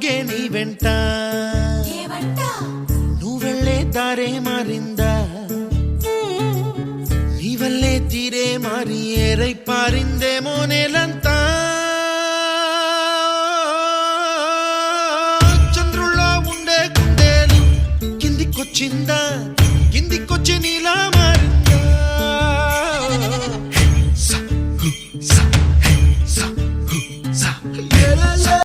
అడుగే నీ వెంట నువ్వెళ్ళే దారే మారిందా నీ వల్లే తీరే మారి ఏరై పారిందేమో నేలంతా చంద్రుల్లో ఉండే గుండెలు కిందికొచ్చిందా